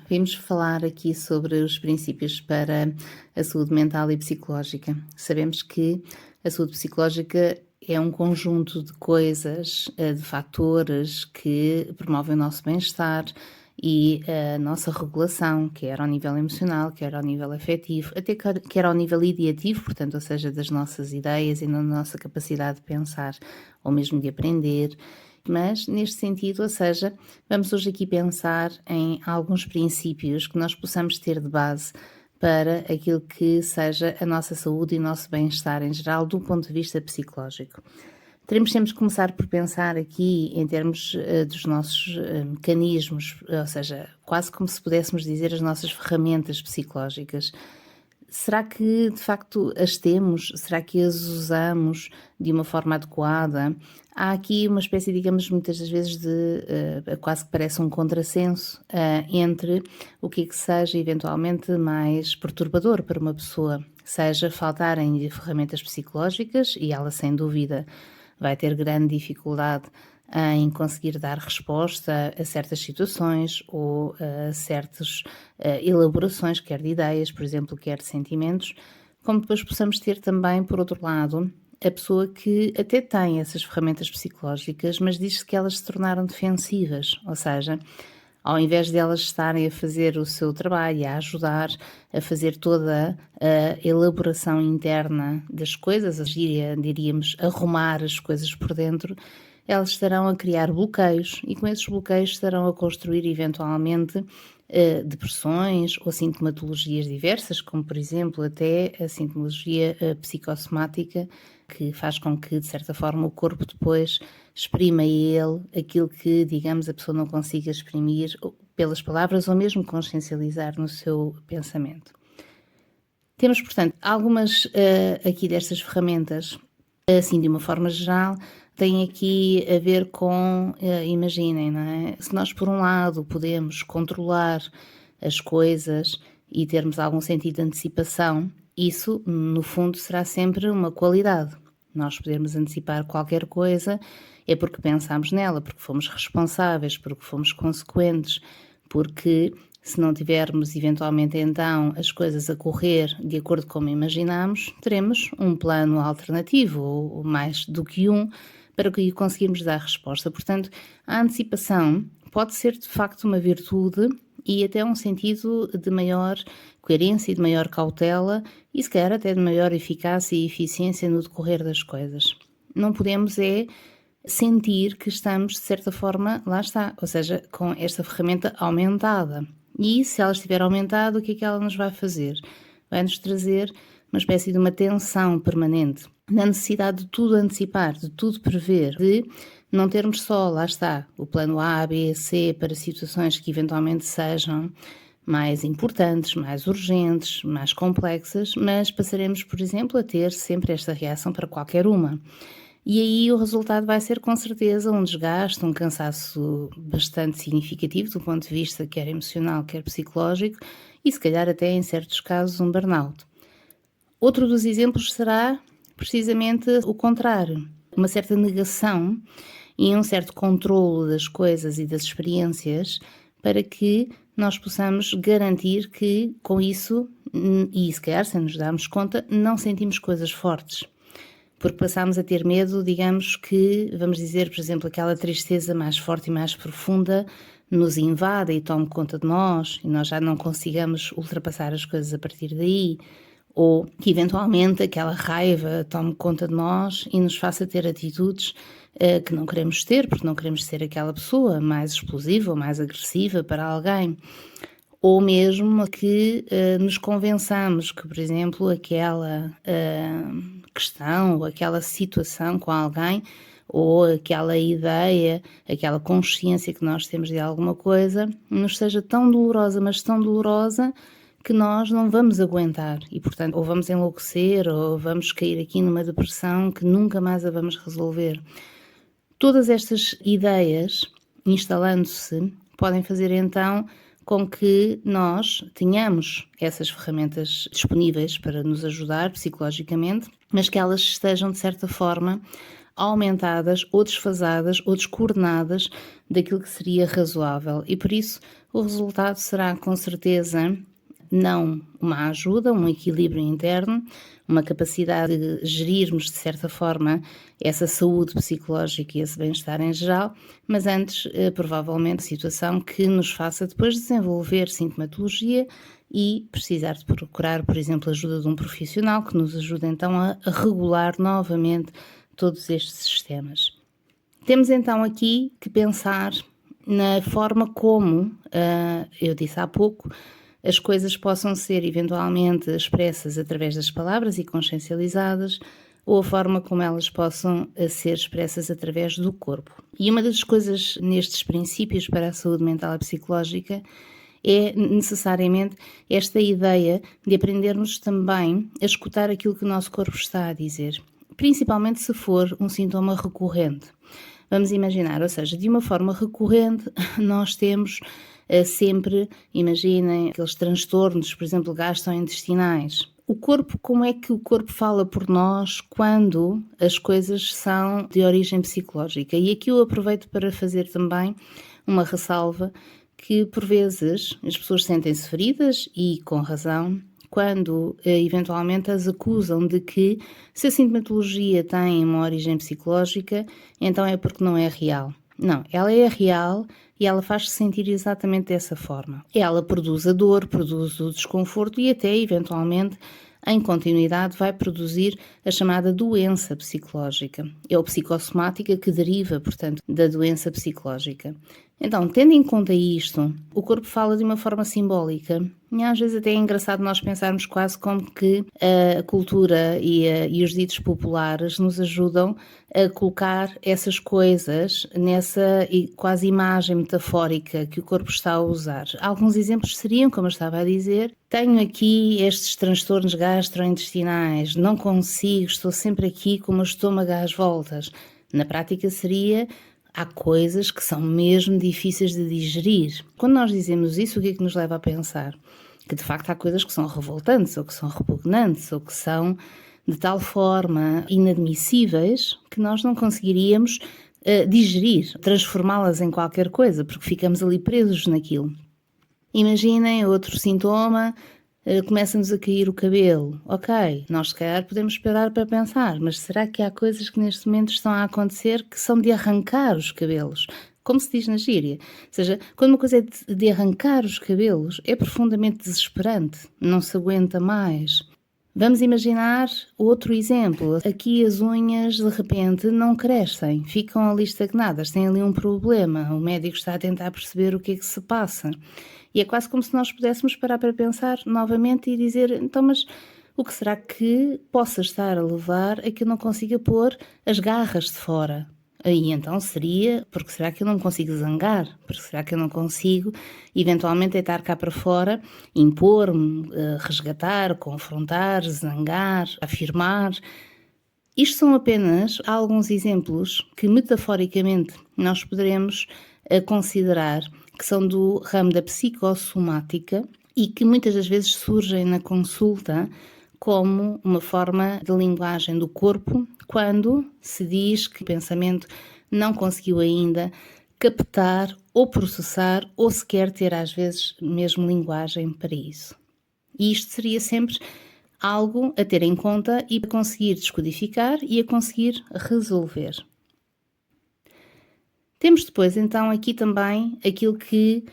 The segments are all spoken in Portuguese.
vimos falar aqui sobre os princípios para a saúde mental e psicológica. Sabemos que a saúde psicológica é um conjunto de coisas, de fatores que promovem o nosso bem-estar e a nossa regulação, quer ao nível emocional, quer ao nível afetivo, até quer ao nível ideativo, portanto, ou seja, das nossas ideias e na nossa capacidade de pensar ou mesmo de aprender. Mas, neste sentido, ou seja, vamos hoje aqui pensar em alguns princípios que nós possamos ter de base para aquilo que seja a nossa saúde e o nosso bem-estar em geral, do ponto de vista psicológico. Teremos sempre que começar por pensar aqui em termos dos nossos mecanismos, ou seja, quase como se pudéssemos dizer as nossas ferramentas psicológicas. Será que de facto as temos? Será que as usamos de uma forma adequada? Há aqui uma espécie, digamos, muitas das vezes de quase que parece um contrassenso entre o que seja eventualmente mais perturbador para uma pessoa, seja faltarem de ferramentas psicológicas, e ela sem dúvida vai ter grande dificuldade em conseguir dar resposta a certas situações ou a certas elaborações, quer de ideias, por exemplo, quer de sentimentos, como depois possamos ter também, por outro lado, a pessoa que até tem essas ferramentas psicológicas, mas diz que elas se tornaram defensivas, ou seja, ao invés de elas estarem a fazer o seu trabalho, a ajudar a fazer toda a elaboração interna das coisas, diríamos, arrumar as coisas por dentro, elas estarão a criar bloqueios e com esses bloqueios estarão a construir eventualmente depressões ou sintomatologias diversas, como por exemplo até a sintomatologia psicossomática, que faz com que de certa forma o corpo depois exprima ele aquilo que, digamos, a pessoa não consiga exprimir pelas palavras ou mesmo consciencializar no seu pensamento. Temos, portanto, algumas aqui destas ferramentas, assim de uma forma geral, tem aqui a ver com, imaginem, não é? Se nós por um lado podemos controlar as coisas e termos algum sentido de antecipação, isso no fundo será sempre uma qualidade. Nós podemos antecipar qualquer coisa é porque pensámos nela, porque fomos responsáveis, porque fomos consequentes, porque se não tivermos eventualmente então as coisas a correr de acordo com como imaginámos, teremos um plano alternativo ou mais do que um para que conseguirmos dar resposta. Portanto, a antecipação pode ser de facto uma virtude e até um sentido de maior coerência e de maior cautela e se calhar até de maior eficácia e eficiência no decorrer das coisas. Não podemos sentir que estamos de certa forma, lá está, ou seja, com esta ferramenta aumentada. E se ela estiver aumentada, o que é que ela nos vai fazer? Vai-nos trazer uma espécie de uma tensão permanente, na necessidade de tudo antecipar, de tudo prever, de não termos só, lá está, o plano A, B, C para situações que eventualmente sejam mais importantes, mais urgentes, mais complexas, mas passaremos, por exemplo, a ter sempre esta reação para qualquer uma. E aí o resultado vai ser com certeza um desgaste, um cansaço bastante significativo do ponto de vista quer emocional, quer psicológico e se calhar até em certos casos um burnout. Outro dos exemplos será precisamente o contrário, uma certa negação e um certo controlo das coisas e das experiências para que nós possamos garantir que com isso, e se calhar sem nos darmos conta, não sentimos coisas fortes. Porque passamos a ter medo, digamos que, vamos dizer, por exemplo, aquela tristeza mais forte e mais profunda nos invada e tome conta de nós e nós já não consigamos ultrapassar as coisas a partir daí, ou que eventualmente aquela raiva tome conta de nós e nos faça ter atitudes que não queremos ter, porque não queremos ser aquela pessoa mais explosiva ou mais agressiva para alguém. Ou mesmo que nos convençamos que, por exemplo, aquela questão ou aquela situação com alguém ou aquela ideia, aquela consciência que nós temos de alguma coisa nos seja tão dolorosa, mas tão dolorosa que nós não vamos aguentar e, portanto, ou vamos enlouquecer ou vamos cair aqui numa depressão que nunca mais a vamos resolver. Todas estas ideias, instalando-se, podem fazer então com que nós tenhamos essas ferramentas disponíveis para nos ajudar psicologicamente, mas que elas estejam, de certa forma, aumentadas ou desfasadas ou descoordenadas daquilo que seria razoável. E por isso, o resultado será com certeza não uma ajuda, um equilíbrio interno, uma capacidade de gerirmos de certa forma essa saúde psicológica e esse bem-estar em geral, mas antes provavelmente situação que nos faça depois desenvolver sintomatologia e precisar de procurar, por exemplo, a ajuda de um profissional que nos ajude então a regular novamente todos estes sistemas. Temos então aqui que pensar na forma como, eu disse há pouco, as coisas possam ser eventualmente expressas através das palavras e consciencializadas, ou a forma como elas possam ser expressas através do corpo. E uma das coisas nestes princípios para a saúde mental e psicológica é necessariamente esta ideia de aprendermos também a escutar aquilo que o nosso corpo está a dizer, principalmente se for um sintoma recorrente. Vamos imaginar, ou seja, de uma forma recorrente, nós temos sempre, imaginem, aqueles transtornos, por exemplo, gastrointestinais. O corpo, como é que o corpo fala por nós quando as coisas são de origem psicológica? E aqui eu aproveito para fazer também uma ressalva que, por vezes, as pessoas sentem-se feridas e com razão, quando eventualmente as acusam de que se a sintomatologia tem uma origem psicológica, então é porque não é real. Não, ela é real e ela faz-se sentir exatamente dessa forma. Ela produz a dor, produz o desconforto e até, eventualmente, em continuidade, vai produzir a chamada doença psicológica. É a psicossomática que deriva, portanto, da doença psicológica. Então, tendo em conta isto, o corpo fala de uma forma simbólica e às vezes até é engraçado nós pensarmos quase como que a cultura e os ditos populares nos ajudam a colocar essas coisas nessa quase imagem metafórica que o corpo está a usar. Alguns exemplos seriam, como eu estava a dizer, tenho aqui estes transtornos gastrointestinais, não consigo, estou sempre aqui com o meu estômago às voltas. Na prática seria... Há coisas que são mesmo difíceis de digerir. Quando nós dizemos isso, o que é que nos leva a pensar? Que de facto há coisas que são revoltantes, ou que são repugnantes, ou que são de tal forma inadmissíveis que nós não conseguiríamos digerir, transformá-las em qualquer coisa, porque ficamos ali presos naquilo. Imaginem outro sintoma. Começa-nos a cair o cabelo. Ok, nós se calhar podemos esperar para pensar, mas será que há coisas que neste momento estão a acontecer que são de arrancar os cabelos? Como se diz na gíria. Ou seja, quando uma coisa é de arrancar os cabelos, é profundamente desesperante, não se aguenta mais. Vamos imaginar outro exemplo. Aqui as unhas de repente não crescem, ficam ali estagnadas, têm ali um problema. O médico está a tentar perceber o que é que se passa. E é quase como se nós pudéssemos parar para pensar novamente e dizer, então, mas o que será que possa estar a levar a que eu não consiga pôr as garras de fora? Aí então seria, porque será que eu não consigo zangar? Porque será que eu não consigo eventualmente deitar cá para fora, impor-me, resgatar, confrontar, zangar, afirmar? Isto são apenas alguns exemplos que metaforicamente nós poderemos considerar que são do ramo da psicossomática e que muitas das vezes surgem na consulta como uma forma de linguagem do corpo quando se diz que o pensamento não conseguiu ainda captar ou processar ou sequer ter às vezes mesmo linguagem para isso. E isto seria sempre algo a ter em conta e a conseguir descodificar e a conseguir resolver. Temos depois então aqui também aquilo que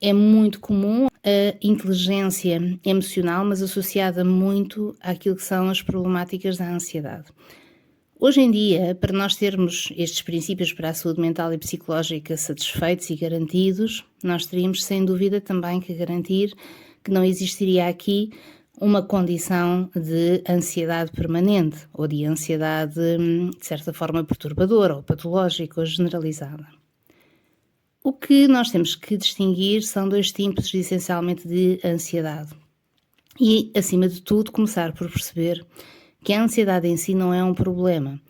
é muito comum, a inteligência emocional, mas associada muito àquilo que são as problemáticas da ansiedade. Hoje em dia, para nós termos estes princípios para a saúde mental e psicológica satisfeitos e garantidos, nós teríamos sem dúvida também que garantir que não existiria aqui uma condição de ansiedade permanente ou de ansiedade, de certa forma, perturbadora ou patológica ou generalizada. O que nós temos que distinguir são dois tipos, essencialmente, de ansiedade. E, acima de tudo, começar por perceber que a ansiedade em si não é um problema.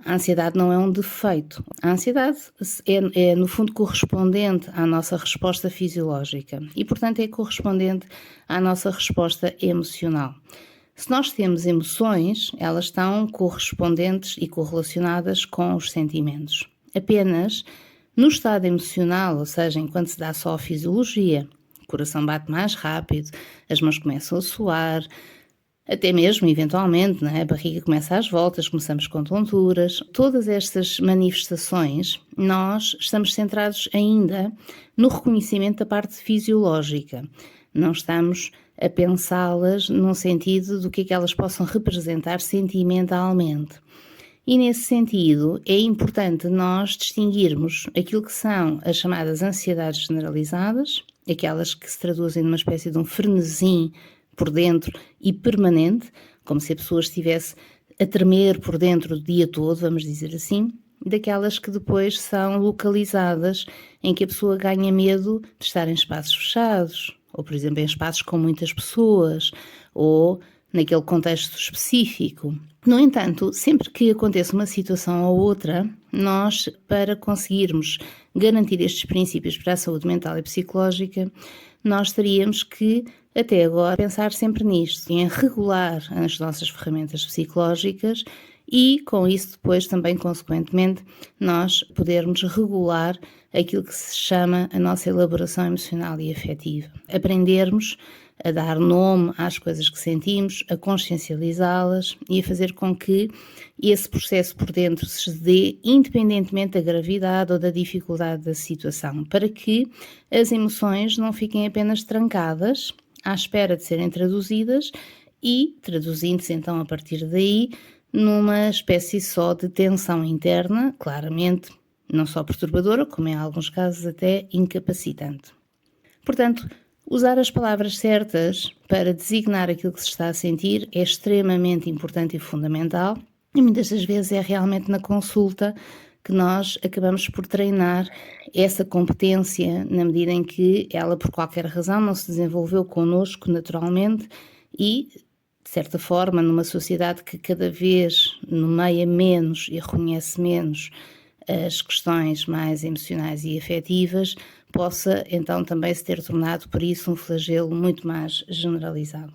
A ansiedade não é um defeito. A ansiedade é, no fundo, correspondente à nossa resposta fisiológica e, portanto, é correspondente à nossa resposta emocional. Se nós temos emoções, elas estão correspondentes e correlacionadas com os sentimentos. Apenas No estado emocional, ou seja, enquanto se dá só a fisiologia, o coração bate mais rápido, as mãos começam a suar, até mesmo, eventualmente, a barriga começa às voltas, começamos com tonturas. Todas estas manifestações, nós estamos centrados ainda no reconhecimento da parte fisiológica. Não estamos a pensá-las num sentido do que é que elas possam representar sentimentalmente. E nesse sentido, é importante nós distinguirmos aquilo que são as chamadas ansiedades generalizadas, aquelas que se traduzem numa espécie de um frenesim por dentro e permanente, como se a pessoa estivesse a tremer por dentro o dia todo, vamos dizer assim, daquelas que depois são localizadas, em que a pessoa ganha medo de estar em espaços fechados, ou por exemplo em espaços com muitas pessoas, ou naquele contexto específico. No entanto, sempre que aconteça uma situação ou outra, nós, para conseguirmos garantir estes princípios para a saúde mental e psicológica, nós teríamos que, até agora, pensar sempre nisto, em regular as nossas ferramentas psicológicas e, com isso, depois também, consequentemente, nós podermos regular aquilo que se chama a nossa elaboração emocional e afetiva. Aprendermos a dar nome às coisas que sentimos, a consciencializá-las e a fazer com que esse processo por dentro se dê independentemente da gravidade ou da dificuldade da situação, para que as emoções não fiquem apenas trancadas à espera de serem traduzidas e, traduzindo-se então a partir daí, numa espécie só de tensão interna, claramente não só perturbadora, como em alguns casos até incapacitante. Portanto, usar as palavras certas para designar aquilo que se está a sentir é extremamente importante e fundamental, e muitas das vezes é realmente na consulta que nós acabamos por treinar essa competência, na medida em que ela, por qualquer razão, não se desenvolveu connosco naturalmente e, de certa forma, numa sociedade que cada vez nomeia menos e reconhece menos as questões mais emocionais e afetivas, possa então também se ter tornado por isso um flagelo muito mais generalizado.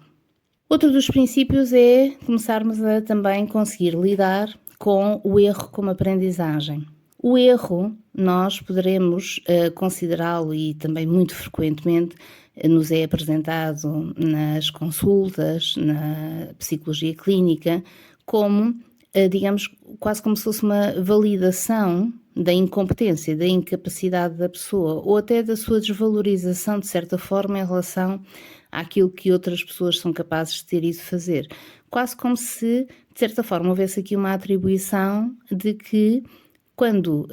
Outro dos princípios é começarmos a também conseguir lidar com o erro como aprendizagem. O erro, nós poderemos considerá-lo, e também muito frequentemente nos é apresentado nas consultas, na psicologia clínica, como, digamos, quase como se fosse uma validação da incompetência, da incapacidade da pessoa, ou até da sua desvalorização, de certa forma, em relação àquilo que outras pessoas são capazes de ter e de fazer. Quase como se, de certa forma, houvesse aqui uma atribuição de que, quando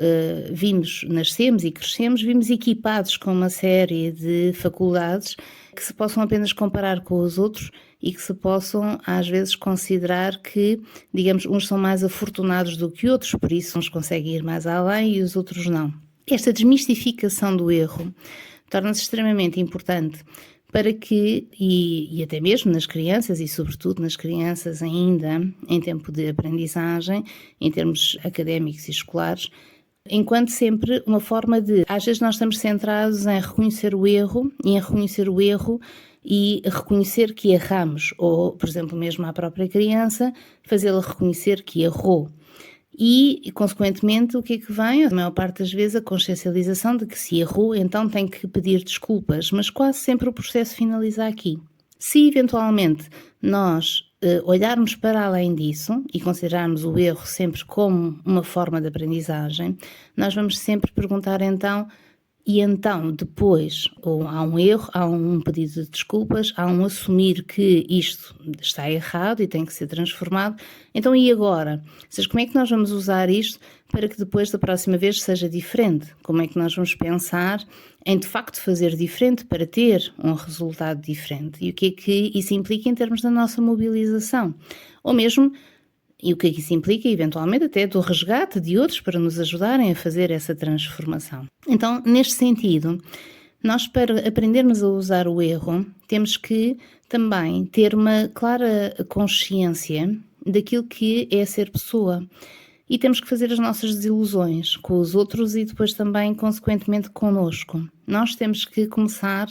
nascemos e crescemos, vimos equipados com uma série de faculdades que se possam apenas comparar com os outros e que se possam, às vezes, considerar que, digamos, uns são mais afortunados do que outros, por isso uns conseguem ir mais além e os outros não. Esta desmistificação do erro torna-se extremamente importante para que, e até mesmo nas crianças, e sobretudo nas crianças ainda em tempo de aprendizagem, em termos académicos e escolares, enquanto sempre uma forma de, às vezes nós estamos centrados em reconhecer o erro e reconhecer que erramos, ou, por exemplo, mesmo à própria criança, fazê-la reconhecer que errou. E, consequentemente, o que é que vem? A maior parte das vezes a consciencialização de que se errou, então tem que pedir desculpas, mas quase sempre o processo finaliza aqui. Se eventualmente nós olharmos para além disso e considerarmos o erro sempre como uma forma de aprendizagem, nós vamos sempre perguntar então, e então depois, ou há um erro, há um pedido de desculpas, há um assumir que isto está errado e tem que ser transformado, então e agora? Ou seja, como é que nós vamos usar isto para que depois da próxima vez seja diferente? Como é que nós vamos pensar em de facto fazer diferente para ter um resultado diferente? E o que é que isso implica em termos da nossa mobilização? Ou mesmo, e o que é que isso implica, eventualmente, até do resgate de outros para nos ajudarem a fazer essa transformação. Então, neste sentido, nós, para aprendermos a usar o erro, temos que também ter uma clara consciência daquilo que é ser pessoa. E temos que fazer as nossas desilusões com os outros e depois também, consequentemente, connosco. Nós temos que começar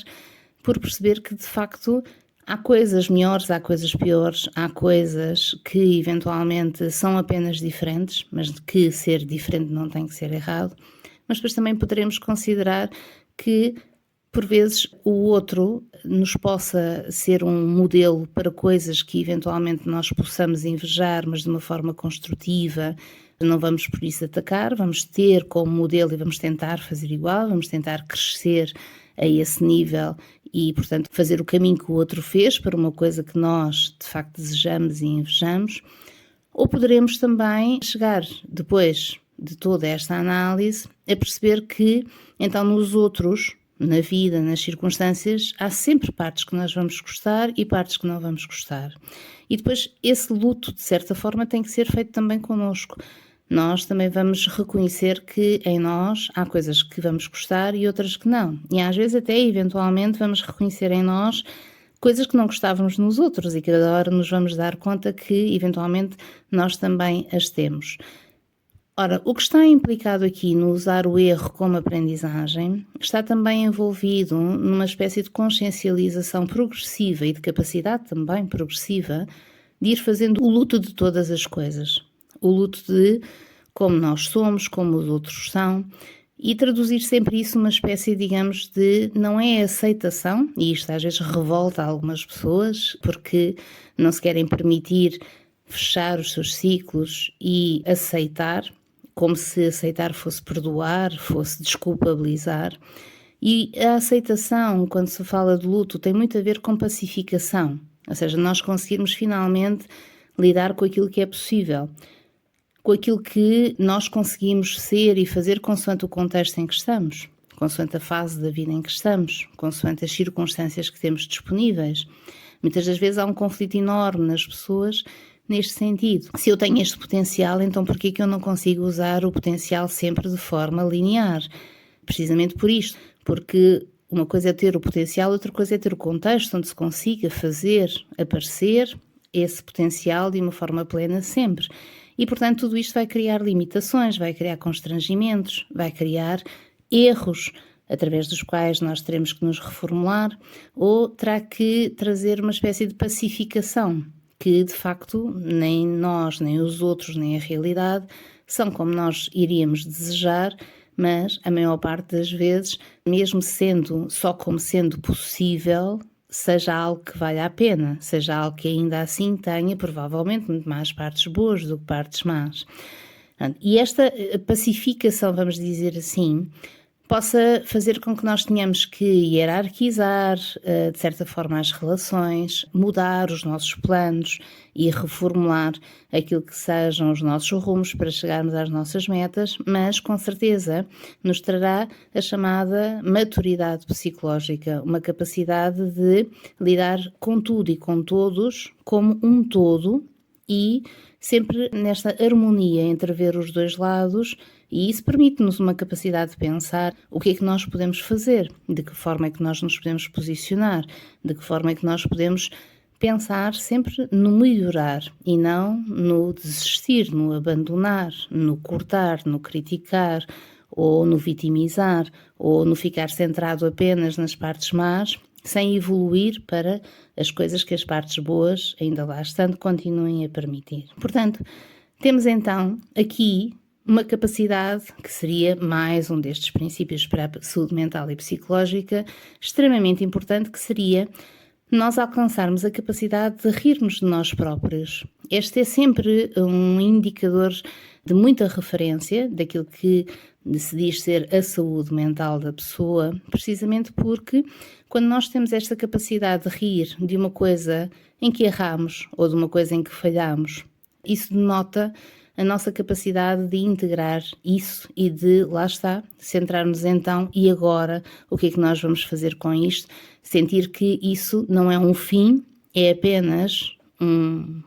por perceber que, de facto, há coisas melhores, há coisas piores, há coisas que eventualmente são apenas diferentes, mas que ser diferente não tem que ser errado. mas depois também poderemos considerar que, por vezes, o outro nos possa ser um modelo para coisas que eventualmente nós possamos invejar, mas de uma forma construtiva. Não vamos por isso atacar, vamos ter como modelo e vamos tentar fazer igual, vamos tentar crescer a esse nível e, portanto, fazer o caminho que o outro fez para uma coisa que nós, de facto, desejamos e invejamos. Ou poderemos também chegar, depois de toda esta análise, a perceber que, então, nos outros, na vida, nas circunstâncias, há sempre partes que nós vamos gostar e partes que não vamos gostar. E depois esse luto, de certa forma, tem que ser feito também connosco. Nós também vamos reconhecer que em nós há coisas que vamos gostar e outras que não. E às vezes até, eventualmente, vamos reconhecer em nós coisas que não gostávamos nos outros e que cada hora nos vamos dar conta que, eventualmente, nós também as temos. Ora, o que está implicado aqui no usar o erro como aprendizagem está também envolvido numa espécie de consciencialização progressiva e de capacidade também progressiva de ir fazendo o luto de todas as coisas. O luto de como nós somos, como os outros são, e traduzir sempre isso numa espécie, digamos, de não é aceitação, e isto às vezes revolta algumas pessoas, porque não se querem permitir fechar os seus ciclos e aceitar, como se aceitar fosse perdoar, fosse desculpabilizar. E a aceitação, quando se fala de luto, tem muito a ver com pacificação, ou seja, nós conseguirmos finalmente lidar com aquilo que é possível, com aquilo que nós conseguimos ser e fazer consoante o contexto em que estamos, consoante a fase da vida em que estamos, consoante as circunstâncias que temos disponíveis. Muitas das vezes há um conflito enorme nas pessoas neste sentido. Se eu tenho este potencial, então por que eu não consigo usar o potencial sempre de forma linear? Precisamente por isto, porque uma coisa é ter o potencial, outra coisa é ter o contexto onde se consiga fazer aparecer esse potencial de uma forma plena sempre. E, portanto, tudo isto vai criar limitações, vai criar constrangimentos, vai criar erros, através dos quais nós teremos que nos reformular, ou terá que trazer uma espécie de pacificação, que, de facto, nem nós, nem os outros, nem a realidade são como nós iríamos desejar, mas, a maior parte das vezes, mesmo sendo só como sendo possível, seja algo que valha a pena, seja algo que ainda assim tenha provavelmente muito mais partes boas do que partes más. E esta pacificação, vamos dizer assim, possa fazer com que nós tenhamos que hierarquizar, de certa forma, as relações, mudar os nossos planos e reformular aquilo que sejam os nossos rumos para chegarmos às nossas metas, mas com certeza nos trará a chamada maturidade psicológica, uma capacidade de lidar com tudo e com todos como um todo e sempre nesta harmonia entre ver os dois lados, e isso permite-nos uma capacidade de pensar o que é que nós podemos fazer, de que forma é que nós nos podemos posicionar, de que forma é que nós podemos pensar sempre no melhorar e não no desistir, no abandonar, no cortar, no criticar, ou no vitimizar, ou no ficar centrado apenas nas partes más, sem evoluir para as coisas que as partes boas, ainda lá estando, continuem a permitir. Portanto, temos então aqui uma capacidade que seria mais um destes princípios para a saúde mental e psicológica, extremamente importante, que seria nós alcançarmos a capacidade de rirmos de nós próprios. Este é sempre um indicador de muita referência daquilo que se diz ser a saúde mental da pessoa, precisamente porque quando nós temos esta capacidade de rir de uma coisa em que erramos ou de uma coisa em que falhamos, isso denota a nossa capacidade de integrar isso e de, lá está, centrarmos então e agora o que é que nós vamos fazer com isto, sentir que isso não é um fim, é apenas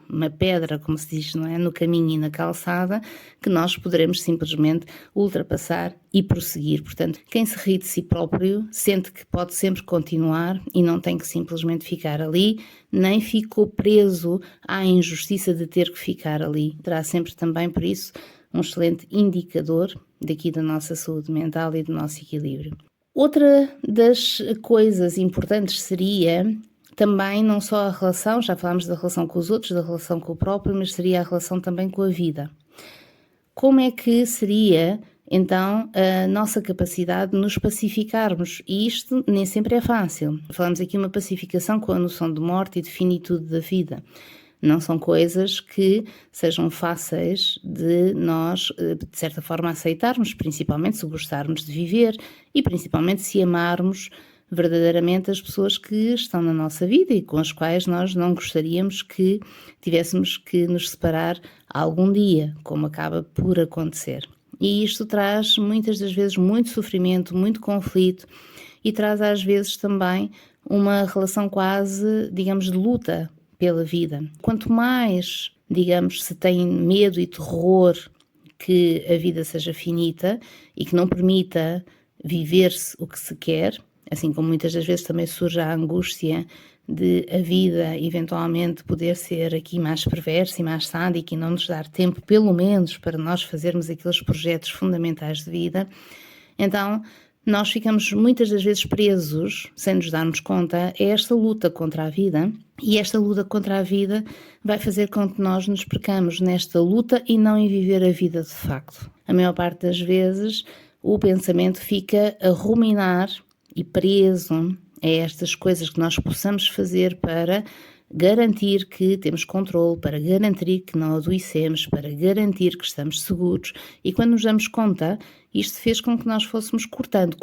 uma pedra, como se diz, não é? No caminho e na calçada, que nós poderemos simplesmente ultrapassar e prosseguir. Portanto, quem se ri de si próprio sente que pode sempre continuar e não tem que simplesmente ficar ali, nem ficou preso à injustiça de ter que ficar ali. Terá sempre também, por isso, um excelente indicador daqui da nossa saúde mental e do nosso equilíbrio. Outra das coisas importantes seria também não só a relação, já falámos da relação com os outros, da relação com o próprio, mas seria a relação também com a vida. Como é que seria então a nossa capacidade de nos pacificarmos, e isto nem sempre é fácil. Falamos aqui uma pacificação com a noção de morte e de finitude da vida. Não são coisas que sejam fáceis de nós, de certa forma, aceitarmos, principalmente se gostarmos de viver e principalmente se amarmos verdadeiramente as pessoas que estão na nossa vida e com as quais nós não gostaríamos que tivéssemos que nos separar algum dia, como acaba por acontecer. E isto traz muitas das vezes muito sofrimento, muito conflito e traz às vezes também uma relação quase, digamos, de luta pela vida. Quanto mais, digamos, se tem medo e terror que a vida seja finita e que não permita viver-se o que se quer, assim como muitas das vezes também surge a angústia de a vida eventualmente poder ser aqui mais perversa e mais sádica e não nos dar tempo, pelo menos, para nós fazermos aqueles projetos fundamentais de vida, então nós ficamos muitas das vezes presos, sem nos darmos conta, a esta luta contra a vida, e esta luta contra a vida vai fazer com que nós nos percamos nesta luta e não em viver a vida de facto. A maior parte das vezes o pensamento fica a ruminar e preso a estas coisas que nós possamos fazer para garantir que temos controle, para garantir que não adoecemos, para garantir que estamos seguros, e quando nos damos conta, isto fez com que nós fôssemos cortando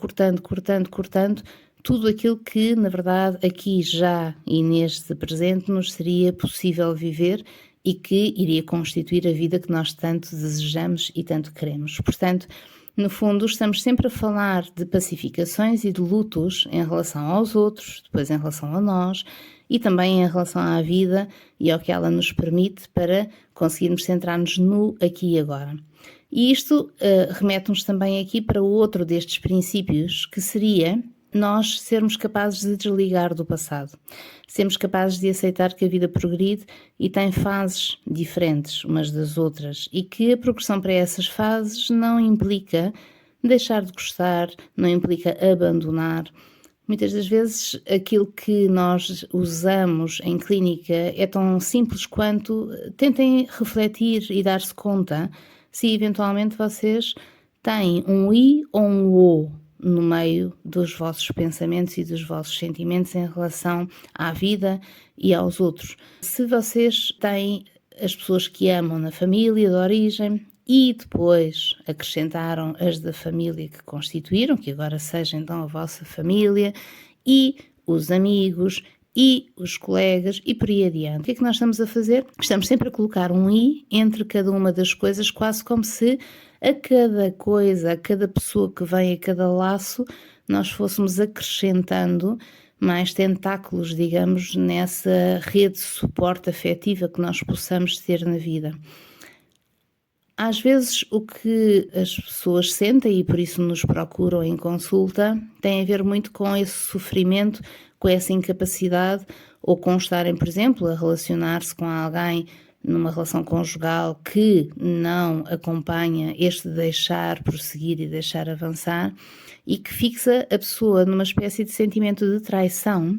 tudo aquilo que, na verdade, aqui já e neste presente nos seria possível viver e que iria constituir a vida que nós tanto desejamos e tanto queremos. Portanto, no fundo, estamos sempre a falar de pacificações e de lutos em relação aos outros, depois em relação a nós e também em relação à vida e ao que ela nos permite para conseguirmos centrar-nos no aqui e agora. E isto remete-nos também aqui para outro destes princípios, que seria nós sermos capazes de desligar do passado, sermos capazes de aceitar que a vida progride e tem fases diferentes umas das outras e que a progressão para essas fases não implica deixar de gostar, não implica abandonar. Muitas das vezes aquilo que nós usamos em clínica é tão simples quanto tentem refletir e dar-se conta se eventualmente vocês têm um I ou um O no meio dos vossos pensamentos e dos vossos sentimentos em relação à vida e aos outros. Se vocês têm as pessoas que amam na família de origem e depois acrescentaram as da família que constituíram, que agora seja então a vossa família, e os amigos e os colegas e por aí adiante. O que é que nós estamos a fazer? Estamos sempre a colocar um I entre cada uma das coisas, quase como se a cada coisa, a cada pessoa que vem, a cada laço, nós fôssemos acrescentando mais tentáculos, digamos, nessa rede de suporte afetiva que nós possamos ter na vida. Às vezes o que as pessoas sentem e por isso nos procuram em consulta tem a ver muito com esse sofrimento, com essa incapacidade ou com estarem, por exemplo, a relacionar-se com alguém numa relação conjugal que não acompanha este deixar prosseguir e deixar avançar e que fixa a pessoa numa espécie de sentimento de traição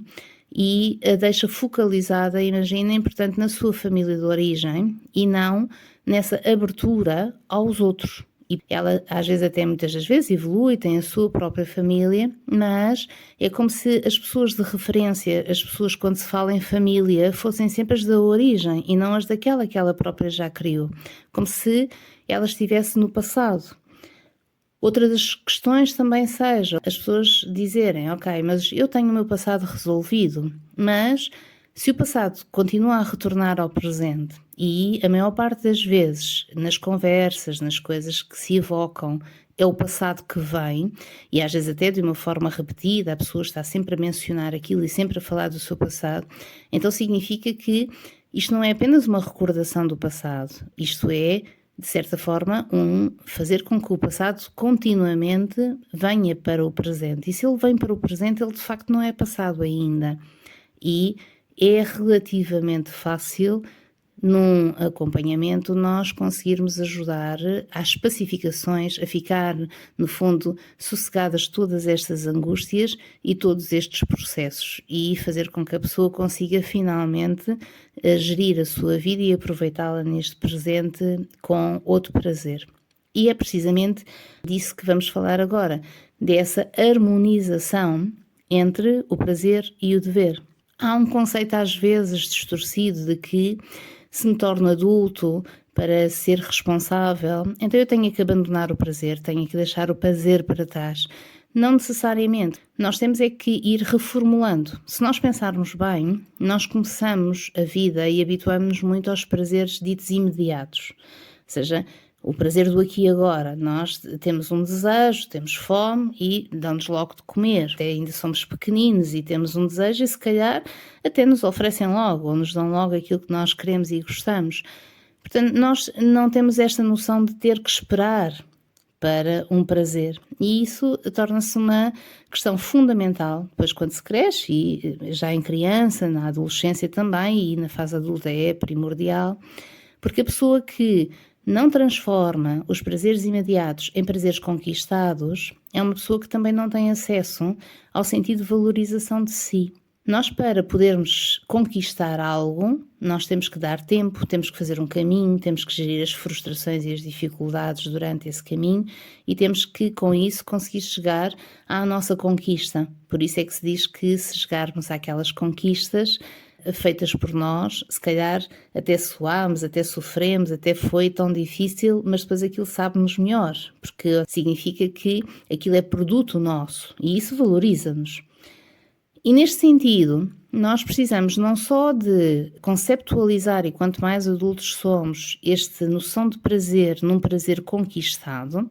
e a deixa focalizada, imaginem, portanto, na sua família de origem e não nessa abertura aos outros. E ela, às vezes, até muitas das vezes, evolui, tem a sua própria família, mas é como se as pessoas de referência, as pessoas quando se fala em família, fossem sempre as da origem e não as daquela que ela própria já criou. Como se ela estivesse no passado. Outra das questões também seja as pessoas dizerem, ok, mas eu tenho o meu passado resolvido, mas se o passado continua a retornar ao presente e a maior parte das vezes nas conversas, nas coisas que se evocam, é o passado que vem, e às vezes até de uma forma repetida, a pessoa está sempre a mencionar aquilo e sempre a falar do seu passado, então significa que isto não é apenas uma recordação do passado, isto é, de certa forma, fazer com que o passado continuamente venha para o presente. E se ele vem para o presente, ele de facto não é passado ainda. E é relativamente fácil, num acompanhamento, nós conseguirmos ajudar às pacificações, a ficar, no fundo, sossegadas todas estas angústias e todos estes processos e fazer com que a pessoa consiga finalmente gerir a sua vida e aproveitá-la neste presente com outro prazer. E é precisamente disso que vamos falar agora, dessa harmonização entre o prazer e o dever. Há um conceito às vezes distorcido de que se me torno adulto para ser responsável, então eu tenho que abandonar o prazer, tenho que deixar o prazer para trás. Não necessariamente. Nós temos é que ir reformulando. Se nós pensarmos bem, nós começamos a vida e habituamos-nos muito aos prazeres ditos imediatos. Ou seja, o prazer do aqui e agora. Nós temos um desejo, temos fome e dão-nos logo de comer. Até ainda somos pequeninos e temos um desejo e se calhar até nos oferecem logo ou nos dão logo aquilo que nós queremos e gostamos. Portanto, nós não temos esta noção de ter que esperar para um prazer. E isso torna-se uma questão fundamental, depois quando se cresce, e já em criança, na adolescência também, e na fase adulta é primordial, porque a pessoa que não transforma os prazeres imediatos em prazeres conquistados é uma pessoa que também não tem acesso ao sentido de valorização de si. Nós, para podermos conquistar algo, nós temos que dar tempo, temos que fazer um caminho, temos que gerir as frustrações e as dificuldades durante esse caminho e temos que, com isso, conseguir chegar à nossa conquista. Por isso é que se diz que se chegarmos àquelas conquistas feitas por nós, se calhar até suámos, até sofremos, até foi tão difícil, mas depois aquilo sabe-nos melhor, porque significa que aquilo é produto nosso e isso valoriza-nos. E neste sentido, nós precisamos não só de conceptualizar, e quanto mais adultos somos, esta noção de prazer num prazer conquistado,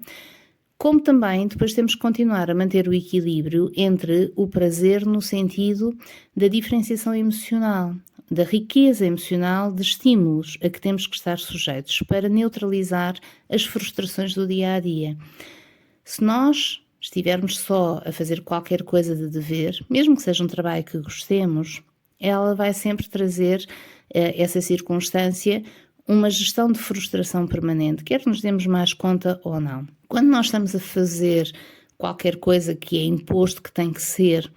como também depois temos que continuar a manter o equilíbrio entre o prazer no sentido da diferenciação emocional, da riqueza emocional de estímulos a que temos que estar sujeitos para neutralizar as frustrações do dia a dia. Se nós estivermos só a fazer qualquer coisa de dever, mesmo que seja um trabalho que gostemos, ela vai sempre trazer essa circunstância uma gestão de frustração permanente, quer nos demos mais conta ou não. Quando nós estamos a fazer qualquer coisa que é imposto, que tem que ser,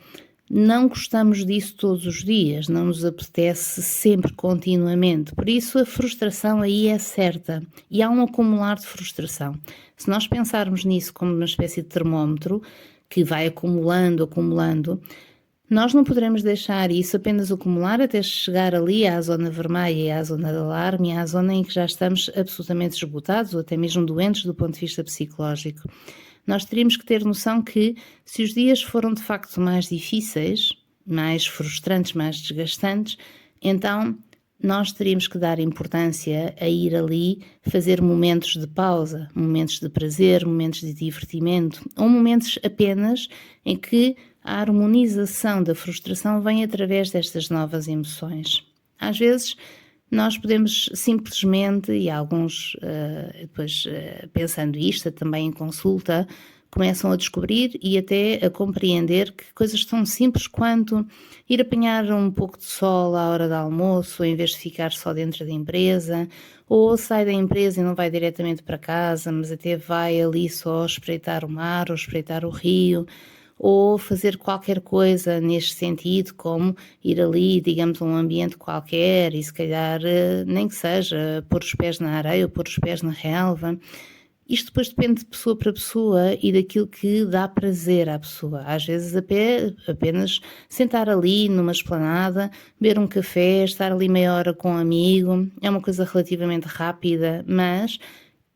não gostamos disso todos os dias, não nos apetece sempre, continuamente. Por isso a frustração aí é certa e há um acumular de frustração. Se nós pensarmos nisso como uma espécie de termómetro que vai acumulando, nós não poderemos deixar isso apenas acumular até chegar ali à zona vermelha e à zona de alarme, à zona em que já estamos absolutamente esgotados ou até mesmo doentes do ponto de vista psicológico. Nós teríamos que ter noção que se os dias foram de facto mais difíceis, mais frustrantes, mais desgastantes, então nós teríamos que dar importância a ir ali fazer momentos de pausa, momentos de prazer, momentos de divertimento, ou momentos apenas em que a harmonização da frustração vem através destas novas emoções. Às vezes nós podemos simplesmente, e alguns depois pensando isto também em consulta, começam a descobrir e até a compreender que coisas tão simples quanto ir apanhar um pouco de sol à hora do almoço, em vez de ficar só dentro da empresa, ou sai da empresa e não vai diretamente para casa, mas até vai ali só espreitar o mar ou espreitar o rio, ou fazer qualquer coisa neste sentido, como ir ali, digamos, a um ambiente qualquer e se calhar, nem que seja, pôr os pés na areia ou pôr os pés na relva. Isto depois depende de pessoa para pessoa e daquilo que dá prazer à pessoa. Às vezes apenas sentar ali numa esplanada, beber um café, estar ali meia hora com um amigo, é uma coisa relativamente rápida, mas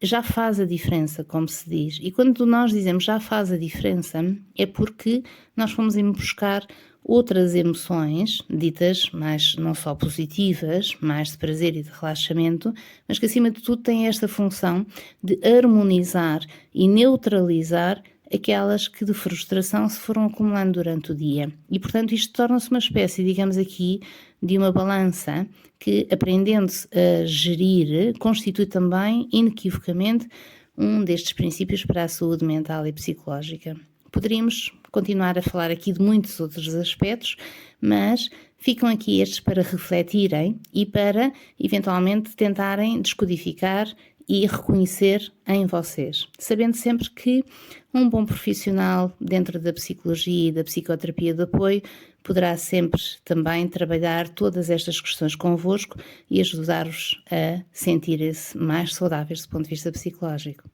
já faz a diferença, como se diz. E quando nós dizemos já faz a diferença, é porque nós fomos ir buscar outras emoções, ditas mais não só positivas, mais de prazer e de relaxamento, mas que acima de tudo têm esta função de harmonizar e neutralizar aquelas que de frustração se foram acumulando durante o dia. E portanto isto torna-se uma espécie, digamos aqui, de uma balança que, aprendendo-se a gerir, constitui também, inequivocamente, um destes princípios para a saúde mental e psicológica. Poderíamos continuar a falar aqui de muitos outros aspectos, mas ficam aqui estes para refletirem e para, eventualmente, tentarem descodificar e reconhecer em vocês, sabendo sempre que um bom profissional dentro da psicologia e da psicoterapia de apoio poderá sempre também trabalhar todas estas questões convosco e ajudar-vos a sentirem-se mais saudáveis do ponto de vista psicológico.